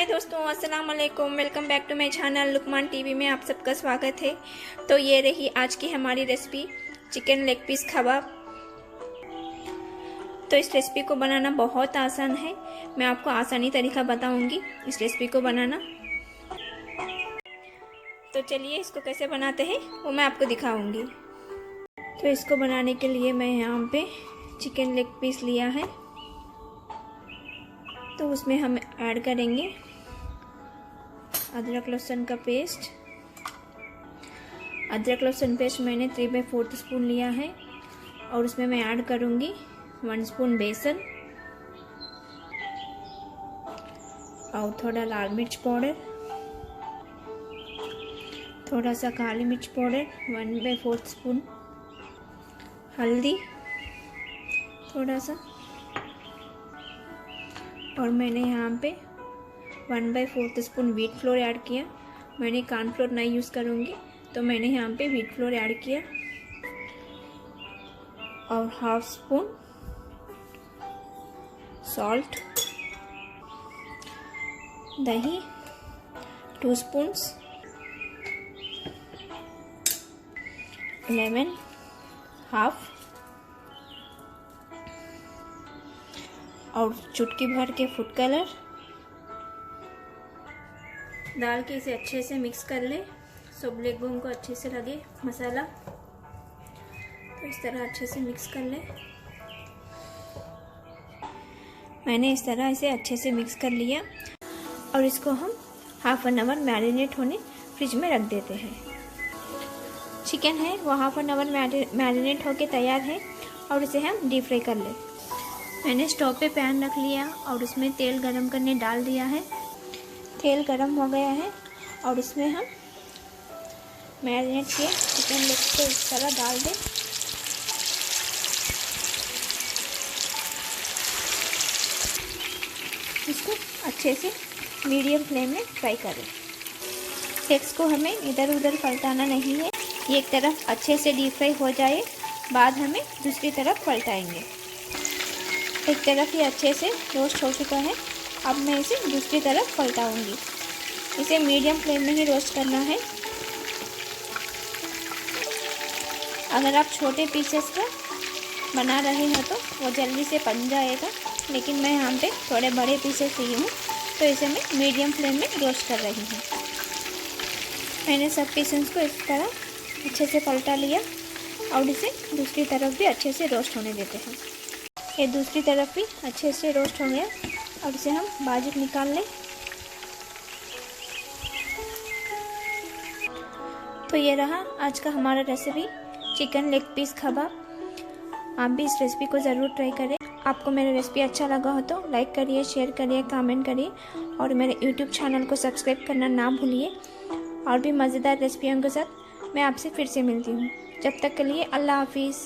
हाय दोस्तों, अस्सलाम वालेकुम। Welcome back to my channel Luqman TV में आप सबका स्वागत है। तो ये रही आज की हमारी रेसिपी चिकन लेग पीस कबाब। तो इस रेसिपी को बनाना बहुत आसान है। मैं आपको आसानी तरीका बताऊंगी इस रेसिपी को बनाना। तो चलिए इसको कैसे बनाते हैं वो मैं आपको दिखाऊंगी। तो इसको बनाने के लिए मैं यहाँ पे चिकन लेग पीस लिया है। तो उसमें हम ऐड करेंगे अदरक लहसुन का पेस्ट। अदरक लहसुन पेस्ट मैंने 3/4 स्पून लिया है और उसमें मैं ऐड करूँगी 1 स्पून बेसन और थोड़ा लाल मिर्च पाउडर, थोड़ा सा काली मिर्च पाउडर, 1/4 स्पून हल्दी थोड़ा सा, और मैंने यहाँ पे 1/4 स्पून व्हीट फ्लोर ऐड किया। मैंने कॉर्नफ्लोर नहीं यूज़ करूँगी तो मैंने यहाँ पे व्हीट फ्लोर ऐड किया, और 1/2 स्पून सॉल्ट, दही 2 स्पून्स, लेमन हाफ, और चुटकी भर के फूड कलर डाल के इसे अच्छे से मिक्स कर ले। सब लेग बोन को अच्छे से लगे मसाला। तो इस तरह अच्छे से मिक्स कर ले। मैंने इस तरह इसे अच्छे से मिक्स कर लिया और इसको हम 1/2 आवर मैरिनेट होने फ्रिज में रख देते हैं। चिकन है वो 1/2 आवर मैरिनेट होके तैयार है और इसे हम डीप फ्राई कर ले। मैंने स्टोव पे पैन रख लिया और उसमें तेल गरम करने डाल दिया है। तेल गरम हो गया है और इसमें हम मैरिनेट किए चिकन लेग को इस तरह डाल दें। इसको अच्छे से मीडियम फ्लेम में फ्राई करें। लेग्स को हमें इधर उधर पलटाना नहीं है। एक तरफ अच्छे से डीप फ्राई हो जाए बाद हमें दूसरी तरफ पलटाएंगे। एक तरफ ये अच्छे से रोस्ट हो चुका है, अब मैं इसे दूसरी तरफ पलटाऊंगी। इसे मीडियम फ्लेम में ही रोस्ट करना है। अगर आप छोटे पीसेस का बना रहे हैं तो वो जल्दी से पक जाएगा, लेकिन मैं यहाँ पे थोड़े बड़े पीसेस ली हूँ तो इसे मैं मीडियम फ्लेम में रोस्ट कर रही हूँ। मैंने सब पीसेस को इस तरह अच्छे से पलटा लिया और इसे दूसरी तरफ भी अच्छे से रोस्ट होने देते हैं। ये दूसरी तरफ भी अच्छे से रोस्ट हो गया और इसे हम बाजू निकाल लें। तो ये रहा आज का हमारा रेसिपी चिकन लेग पीस कबाब। आप भी इस रेसिपी को ज़रूर ट्राई करें। आपको मेरा रेसिपी अच्छा लगा हो तो लाइक करिए, शेयर करिए, कमेंट करिए और मेरे यूट्यूब चैनल को सब्सक्राइब करना ना भूलिए। और भी मज़ेदार रेसिपियों के साथ मैं आपसे फिर से मिलती हूँ। जब तक के लिए अल्लाह हाफिज़।